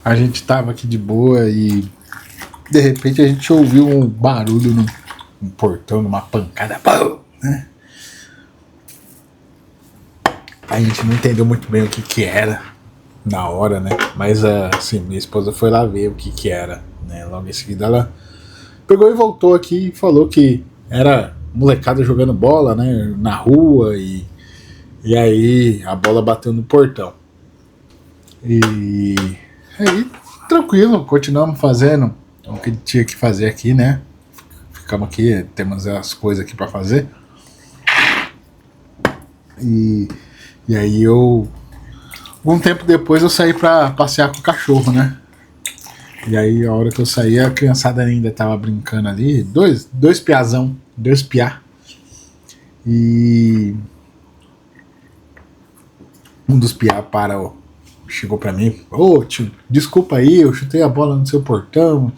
A gente tava aqui de boa e de repente a gente ouviu um barulho no portão, numa pancada, pum, né? A gente não entendeu muito bem o que era na hora, né? Mas assim, minha esposa foi lá ver o que era, né? Logo em seguida ela pegou e voltou aqui e falou que era molecada jogando bola, né? Na rua e aí a bola bateu no portão. E aí, tranquilo, continuamos fazendo o que tinha que fazer aqui, né? Ficamos aqui, temos as coisas aqui para fazer. E aí algum tempo depois eu saí para passear com o cachorro, né? E aí a hora que eu saí a criançada ainda tava brincando ali, dois piazão, dois piá. E um dos piá chegou pra mim, ô tio, desculpa aí, eu chutei a bola no seu portão,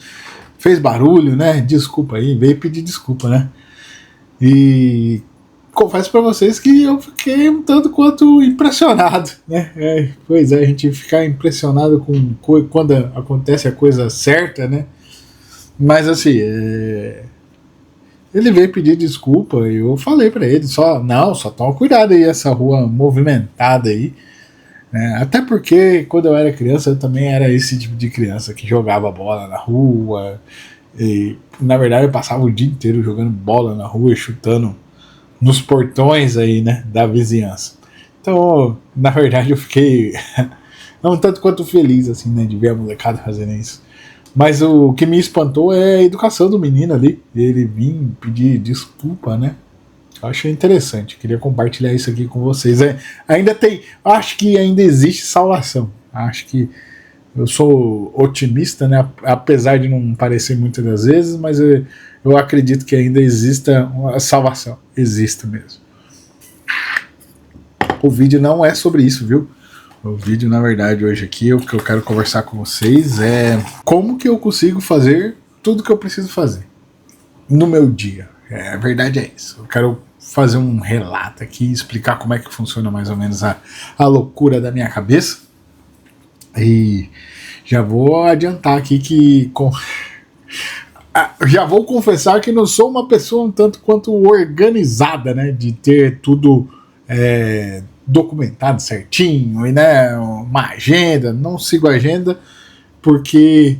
fez barulho, né? Desculpa aí, veio pedir desculpa, né? E confesso pra vocês que eu fiquei um tanto quanto impressionado, né? Pois é, a gente ficar impressionado quando acontece a coisa certa, né? Mas assim, ele veio pedir desculpa e eu falei pra ele, só toma cuidado aí, essa rua movimentada aí. Até porque quando eu era criança eu também era esse tipo de criança que jogava bola na rua e na verdade eu passava o dia inteiro jogando bola na rua e chutando nos portões aí, né, da vizinhança. Então, na verdade eu fiquei não tanto quanto feliz assim, né, de ver a molecada fazendo isso. Mas o que me espantou é a educação do menino ali, ele vir pedir desculpa, né? Eu achei interessante, queria compartilhar isso aqui com vocês. Acho que ainda existe salvação. Acho que eu sou otimista, né? Apesar de não parecer muitas das vezes, mas eu acredito que ainda exista uma salvação. Existe mesmo. O vídeo não é sobre isso, viu? O vídeo, na verdade, hoje aqui, o que eu quero conversar com vocês é como que eu consigo fazer tudo que eu preciso fazer no meu dia. A verdade é isso. Eu quero fazer um relato aqui, explicar como é que funciona mais ou menos a loucura da minha cabeça. E já vou adiantar aqui que já vou confessar que não sou uma pessoa um tanto quanto organizada, né, de ter tudo documentado certinho, e né, uma agenda, não sigo agenda porque,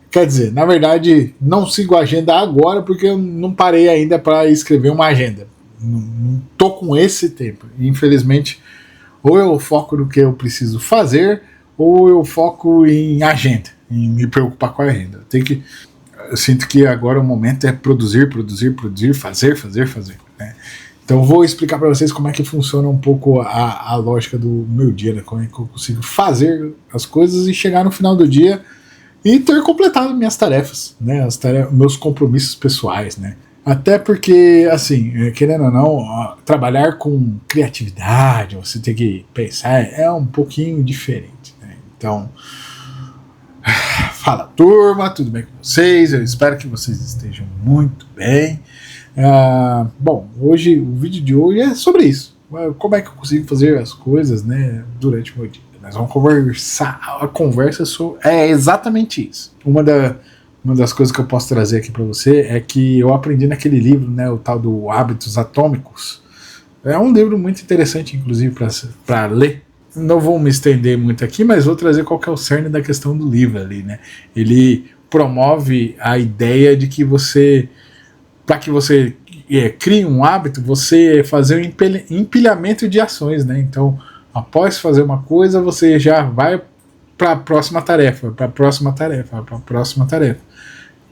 quer dizer, na verdade não sigo agenda agora porque eu não parei ainda para escrever uma agenda, não tô com esse tempo, infelizmente. Ou eu foco no que eu preciso fazer ou eu foco em agenda, em me preocupar com a agenda. Eu sinto que agora o momento é produzir, fazer, né? Então vou explicar para vocês como é que funciona um pouco a lógica do meu dia, né? Como é que eu consigo fazer as coisas e chegar no final do dia e ter completado minhas tarefas, né? Meus compromissos pessoais, né? Até porque, assim, querendo ou não, trabalhar com criatividade, você tem que pensar, é um pouquinho diferente, né? Então, fala turma, tudo bem com vocês? Eu espero que vocês estejam muito bem. Bom, o vídeo de hoje é sobre isso. Como é que eu consigo fazer as coisas, né, durante o meu dia? Nós vamos conversar. A conversa é exatamente isso. Uma das coisas que eu posso trazer aqui para você é que eu aprendi naquele livro, né, o tal do Hábitos Atômicos. É um livro muito interessante, inclusive, para ler. Não vou me estender muito aqui, mas vou trazer qual que é o cerne da questão do livro ali, né? Ele promove a ideia de que para que você crie um hábito, você fazer um empilhamento de ações, né? Então, após fazer uma coisa, você já vai para a próxima tarefa, para a próxima tarefa, para a próxima tarefa.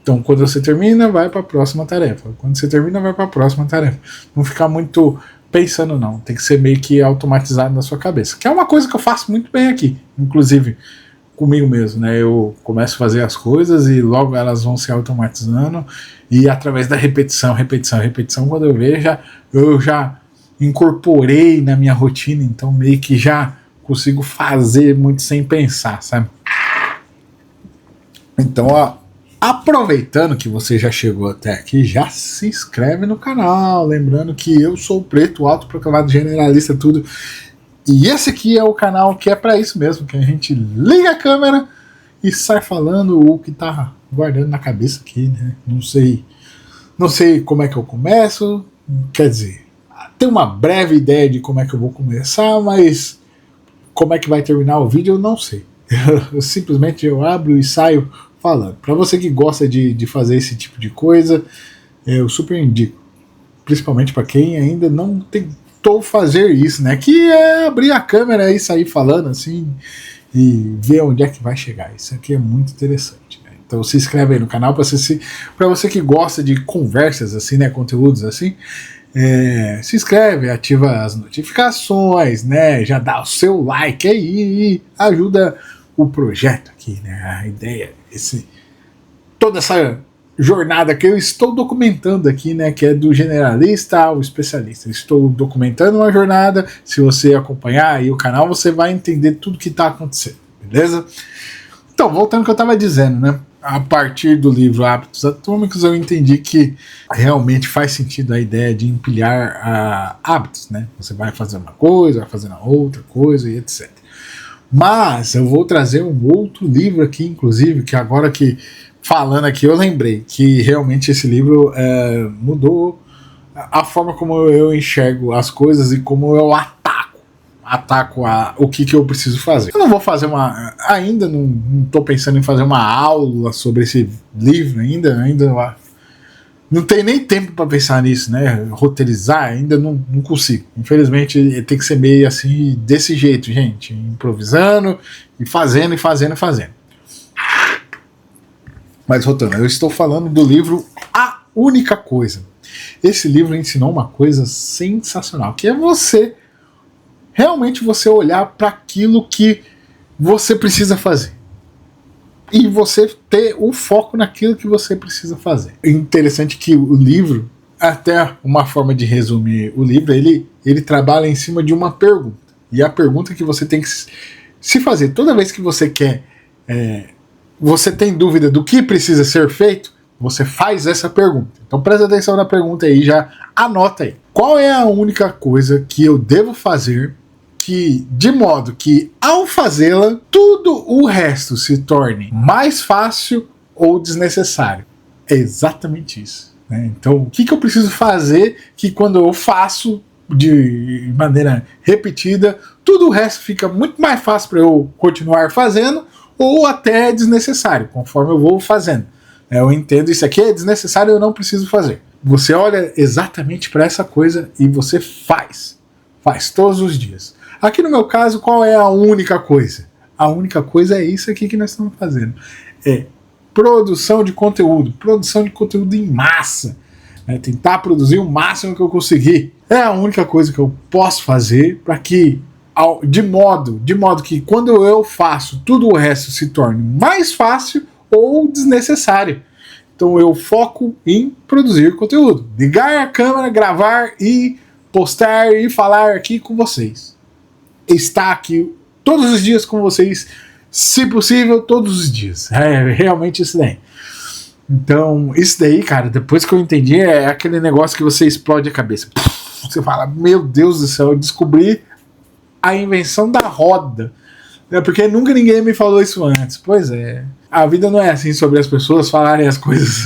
Então, quando você termina, vai para a próxima tarefa. Quando você termina, vai para a próxima tarefa. Não ficar muito pensando, não. Tem que ser meio que automatizado na sua cabeça. Que é uma coisa que eu faço muito bem aqui, inclusive comigo mesmo, né? Eu começo a fazer as coisas e logo elas vão se automatizando e através da repetição, quando eu já incorporei na minha rotina, então meio que já consigo fazer muito sem pensar, sabe? Então, ó, aproveitando que você já chegou até aqui, já se inscreve no canal, lembrando que eu sou o Preto, autoproclamado generalista, tudo. E esse aqui é o canal que é para isso mesmo, que a gente liga a câmera e sai falando o que tá guardando na cabeça aqui, né? Não sei como é que eu começo, quer dizer, tem uma breve ideia de como é que eu vou começar, mas como é que vai terminar o vídeo eu não sei. Simplesmente eu abro e saio falando. Para você que gosta de fazer esse tipo de coisa, eu super indico. Principalmente para quem ainda não tentou fazer isso, né? Que é abrir a câmera e sair falando assim e ver onde é que vai chegar. Isso aqui é muito interessante. Né? Então se inscreve aí no canal para você que gosta de conversas assim, né? Conteúdos assim. Se inscreve, ativa as notificações, né? Já dá o seu like aí e ajuda o projeto aqui, né? A ideia, toda essa jornada que eu estou documentando aqui, né? Que é do generalista ao especialista. Estou documentando uma jornada. Se você acompanhar aí o canal, você vai entender tudo que está acontecendo, beleza? Então, voltando ao que eu estava dizendo, né? A partir do livro Hábitos Atômicos, eu entendi que realmente faz sentido a ideia de empilhar hábitos, né? Você vai fazer uma coisa, vai fazendo outra coisa e etc. Mas eu vou trazer um outro livro aqui, inclusive, que agora que falando aqui eu lembrei que realmente esse livro mudou a forma como eu enxergo as coisas e como eu ataco o que eu preciso fazer. Eu não vou fazer ainda não estou pensando em fazer uma aula sobre esse livro ainda não tenho nem tempo para pensar nisso, né? Roteirizar ainda não consigo. Infelizmente tem que ser meio assim desse jeito, gente, improvisando e fazendo. Mas voltando, eu estou falando do livro A Única Coisa. Esse livro ensinou uma coisa sensacional, que é realmente você olhar para aquilo que você precisa fazer. E você ter o foco naquilo que você precisa fazer. É interessante que o livro, até uma forma de resumir o livro, ele trabalha em cima de uma pergunta. E a pergunta que você tem que se fazer toda vez que você quer, você tem dúvida do que precisa ser feito, você faz essa pergunta. Então presta atenção na pergunta aí, já anota aí. Qual é a única coisa que eu devo fazer de modo que, ao fazê-la, tudo o resto se torne mais fácil ou desnecessário? É exatamente isso. Né? Então, o que eu preciso fazer que, quando eu faço de maneira repetida, tudo o resto fica muito mais fácil para eu continuar fazendo ou até desnecessário, conforme eu vou fazendo. Eu entendo, isso aqui é desnecessário, eu não preciso fazer. Você olha exatamente para essa coisa e você faz todos os dias. Aqui no meu caso, qual é a única coisa? A única coisa é isso aqui que nós estamos fazendo. É produção de conteúdo em massa. Né? Tentar produzir o máximo que eu conseguir. É a única coisa que eu posso fazer para que, de modo que quando eu faço, tudo o resto se torne mais fácil ou desnecessário. Então eu foco em produzir conteúdo. Ligar a câmera, gravar e postar e falar aqui com vocês. Estar aqui todos os dias com vocês, se possível, todos os dias. É realmente isso daí. Então, isso daí, cara, depois que eu entendi, é aquele negócio que você explode a cabeça. Você fala, meu Deus do céu, eu descobri a invenção da roda. Porque nunca ninguém me falou isso antes. Pois é. A vida não é assim sobre as pessoas falarem as coisas.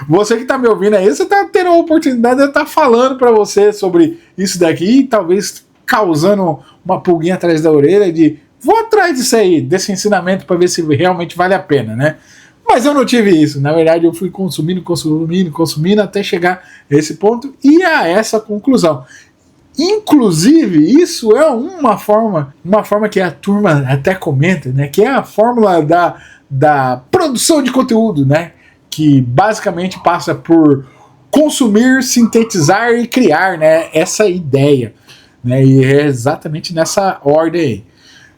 Você que tá me ouvindo aí, você tá tendo a oportunidade de eu estar falando para você sobre isso daqui, e talvez causando uma pulguinha atrás da orelha de vou atrás disso aí, desse ensinamento para ver se realmente vale a pena, né? Mas eu não tive isso. Na verdade, eu fui consumindo até chegar a esse ponto e a essa conclusão. Inclusive, isso é uma forma que a turma até comenta, né? Que é a fórmula da produção de conteúdo, né? Que basicamente passa por consumir, sintetizar e criar, né? Essa ideia. Né? E é exatamente nessa ordem aí.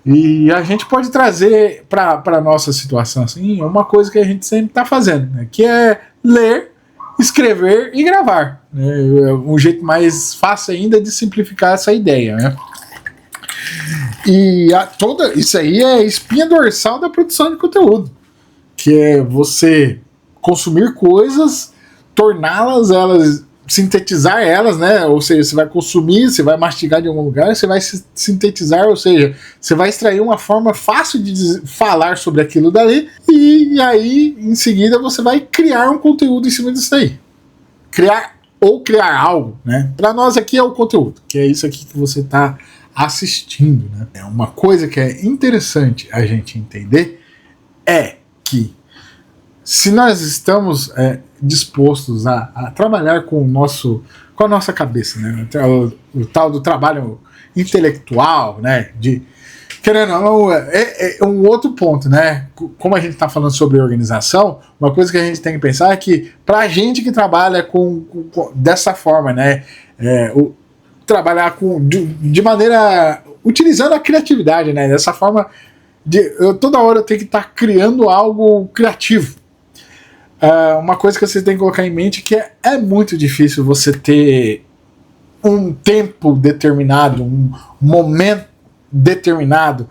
E a gente pode trazer para a nossa situação assim, uma coisa que a gente sempre está fazendo, né? Que é ler, escrever e gravar. Né? Um jeito mais fácil ainda de simplificar essa ideia. Né? E isso aí é a espinha dorsal da produção de conteúdo, que é você consumir coisas, torná-las sintetizar elas, né? Ou seja, você vai consumir, você vai mastigar de algum lugar, você vai sintetizar, ou seja, você vai extrair uma forma fácil de falar sobre aquilo dali, e aí, em seguida, você vai criar um conteúdo em cima disso aí. Criar algo, né? Para nós aqui é o conteúdo, que é isso aqui que você está assistindo, né? É uma coisa que é interessante a gente entender é que se nós estamos dispostos a trabalhar com a nossa cabeça, né? O tal do trabalho intelectual, né? Querendo ou não, é um outro ponto, né? Como a gente está falando sobre organização, uma coisa que a gente tem que pensar é que para a gente que trabalha dessa forma, né? Trabalhar de maneira utilizando a criatividade, né? Dessa forma toda hora eu tenho que estar criando algo criativo. Uma coisa que você tem que colocar em mente que é muito difícil você ter um tempo determinado, um momento determinado.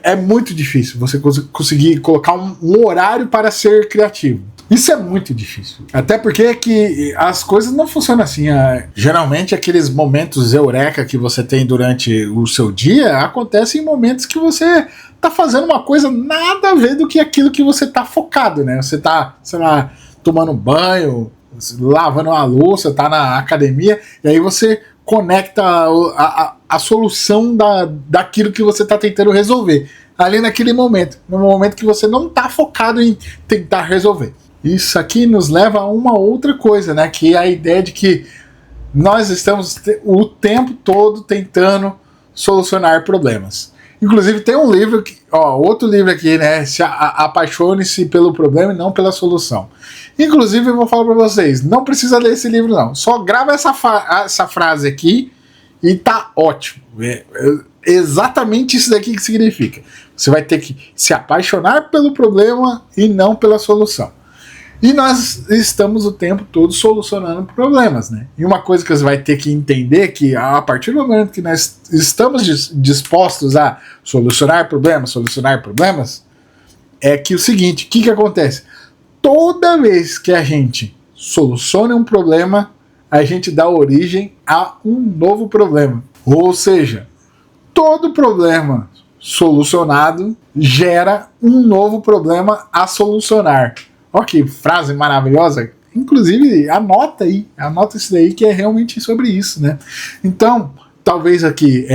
É muito difícil você conseguir colocar um horário para ser criativo. Isso é muito difícil. Até porque que as coisas não funcionam assim. Geralmente aqueles momentos eureka que você tem durante o seu dia acontecem em momentos que você tá fazendo uma coisa nada a ver do que aquilo que você tá focado, né? Você tá, sei lá, tomando banho, lavando a louça, tá na academia, e aí você conecta a solução daquilo que você tá tentando resolver. Ali naquele momento. No momento que você não tá focado em tentar resolver. Isso aqui nos leva a uma outra coisa, né? Que é a ideia de que nós estamos o tempo todo tentando solucionar problemas. Inclusive tem um livro, outro livro aqui, né? Apaixone-se pelo problema e não pela solução. Inclusive eu vou falar para vocês, não precisa ler esse livro não. Só grava essa frase aqui e tá ótimo. É exatamente isso daqui que significa. Você vai ter que se apaixonar pelo problema e não pela solução. E nós estamos o tempo todo solucionando problemas, né? E uma coisa que você vai ter que entender é que a partir do momento que nós estamos dispostos a solucionar problemas, é que o seguinte, o que acontece? Toda vez que a gente soluciona um problema, a gente dá origem a um novo problema. Ou seja, todo problema solucionado gera um novo problema a solucionar. Olha que frase maravilhosa. Inclusive, anota isso daí que é realmente sobre isso, né? Então, talvez aqui,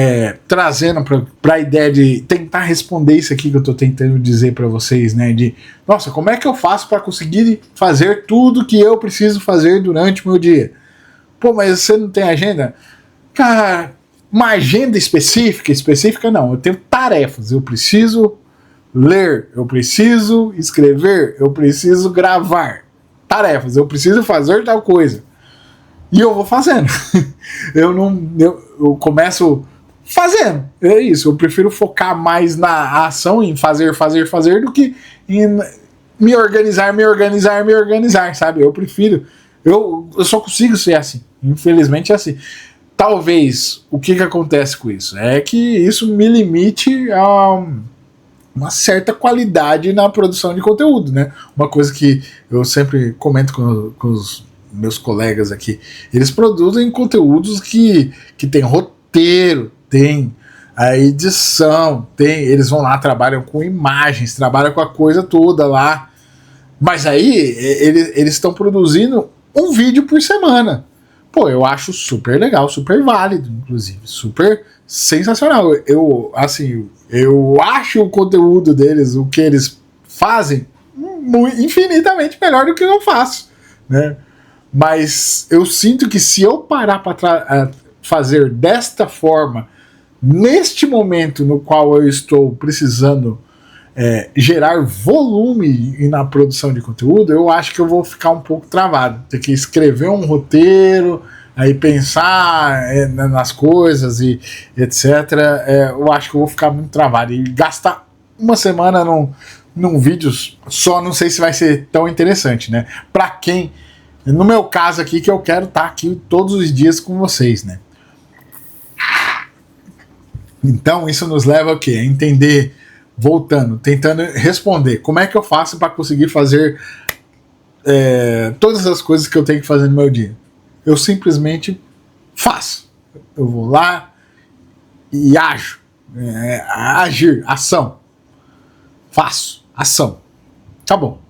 trazendo para a ideia de tentar responder isso aqui que eu estou tentando dizer para vocês, né? De, nossa, como é que eu faço para conseguir fazer tudo que eu preciso fazer durante o meu dia? Pô, mas você não tem agenda? Cara, uma agenda específica não. Eu tenho tarefas, eu preciso ler, eu preciso escrever, eu preciso gravar. Tarefas, eu preciso fazer tal coisa. E eu vou fazendo. Eu começo fazendo. É isso, eu prefiro focar mais na ação, em fazer do que em me organizar, sabe? Eu prefiro. Eu só consigo ser assim. Infelizmente é assim. Talvez, o que acontece com isso? É que isso me limite a uma certa qualidade na produção de conteúdo, né? Uma coisa que eu sempre comento com os meus colegas aqui, eles produzem conteúdos que tem roteiro, tem a edição, eles vão lá, trabalham com imagens, trabalham com a coisa toda lá, mas aí eles estão produzindo um vídeo por semana. Pô, eu acho super legal, super válido, inclusive, super sensacional. Eu acho o conteúdo deles, o que eles fazem, infinitamente melhor do que eu faço, né? Mas eu sinto que se eu parar para fazer desta forma, neste momento no qual eu estou precisando gerar volume na produção de conteúdo, eu acho que eu vou ficar um pouco travado. Ter que escrever um roteiro, aí pensar nas coisas e etc. Eu acho que eu vou ficar muito travado. E gastar uma semana num vídeo só, não sei se vai ser tão interessante, né? Pra quem, no meu caso aqui, que eu quero estar aqui todos os dias com vocês, né? Então isso nos leva ao quê? A entender, voltando, tentando responder, como é que eu faço para conseguir fazer todas as coisas que eu tenho que fazer no meu dia? eu simplesmente faço. Eu vou lá e ajo. Agir, ação. Faço, ação. Tá bom.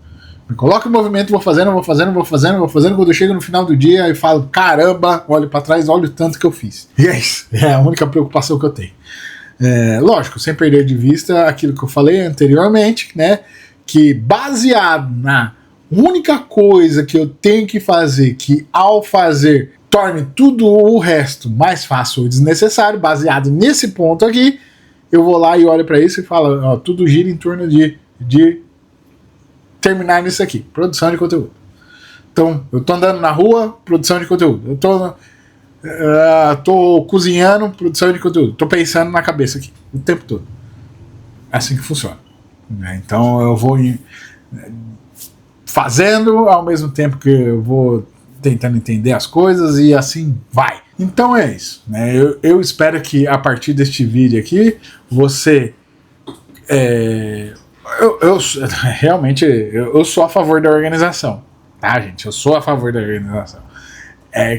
Me coloco em movimento, vou fazendo. Quando eu chego no final do dia, eu falo, caramba, olho para trás, olho o tanto que eu fiz. E é isso. É a única preocupação que eu tenho. Lógico, sem perder de vista aquilo que eu falei anteriormente, né? Que baseado na única coisa que eu tenho que fazer, que ao fazer torne tudo o resto mais fácil ou desnecessário, baseado nesse ponto aqui, eu vou lá e olho para isso e falo, ó, tudo gira em torno de terminar nisso aqui, produção de conteúdo. Então, eu tô andando na rua, produção de conteúdo. Eu tô cozinhando, produção de conteúdo. Tô pensando na cabeça aqui, o tempo todo. É assim que funciona. Então, eu vou fazendo ao mesmo tempo que eu vou tentando entender as coisas e assim vai. Então é isso, né? Eu espero que a partir deste vídeo aqui você realmente eu sou a favor da organização, tá, gente? Eu sou a favor da organização.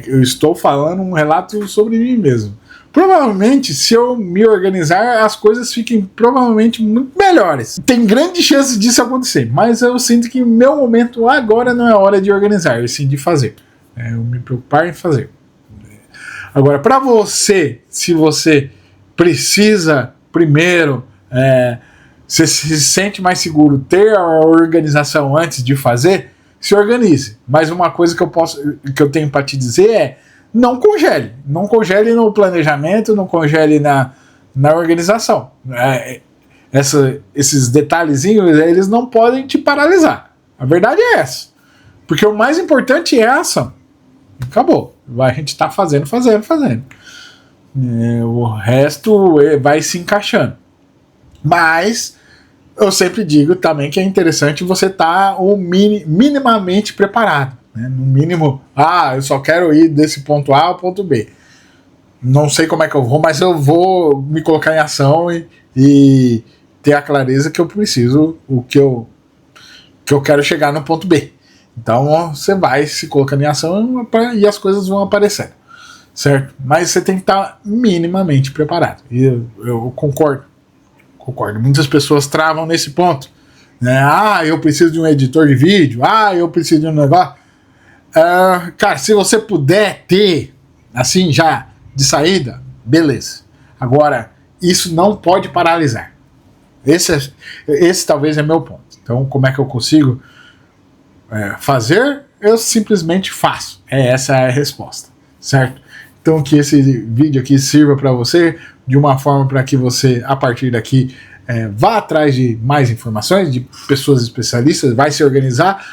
Eu estou falando um relato sobre mim mesmo. Provavelmente, se eu me organizar, as coisas fiquem provavelmente muito melhores. Tem grande chance disso acontecer, mas eu sinto que o meu momento agora não é hora de organizar, e sim de fazer. Eu me preocupar em fazer. Agora, para você, se você precisa primeiro, você se sente mais seguro ter a organização antes de fazer, se organize. Mas uma coisa que eu tenho para te dizer é: não congele. Não congele no planejamento, não congele na organização. Esses detalhezinhos, eles não podem te paralisar. A verdade é essa. Porque o mais importante é a ação. Acabou. A gente está fazendo. O resto vai se encaixando. Mas eu sempre digo também que é interessante você estar minimamente preparado. Né? No mínimo, eu só quero ir desse ponto A ao ponto B. Não sei como é que eu vou, mas eu vou me colocar em ação e ter a clareza que eu preciso, o que eu quero chegar no ponto B. Então você vai se colocando em ação e as coisas vão aparecendo, certo? Mas você tem que estar minimamente preparado. E eu concordo. Muitas pessoas travam nesse ponto. Né? Eu preciso de um editor de vídeo. Eu preciso de um negócio. Cara, se você puder ter, assim, já de saída, beleza. Agora, isso não pode paralisar. Esse talvez é meu ponto. Então, como é que eu consigo fazer? Eu simplesmente faço. Essa é a resposta, certo? Então, que esse vídeo aqui sirva para você de uma forma para que você, a partir daqui, vá atrás de mais informações, de pessoas especialistas, vai se organizar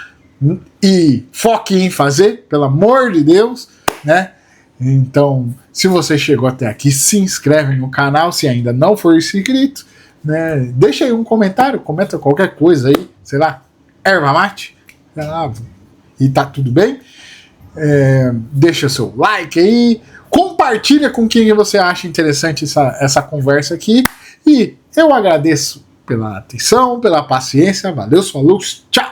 e foque em fazer, pelo amor de Deus, né? Então, se você chegou até aqui, se inscreve no canal, se ainda não for inscrito, né? Deixa aí um comentário, comenta qualquer coisa aí, sei lá, erva mate, e tá tudo bem. Deixa seu like aí, compartilha com quem você acha interessante essa conversa aqui, e eu agradeço pela atenção, pela paciência, valeu, falou, tchau!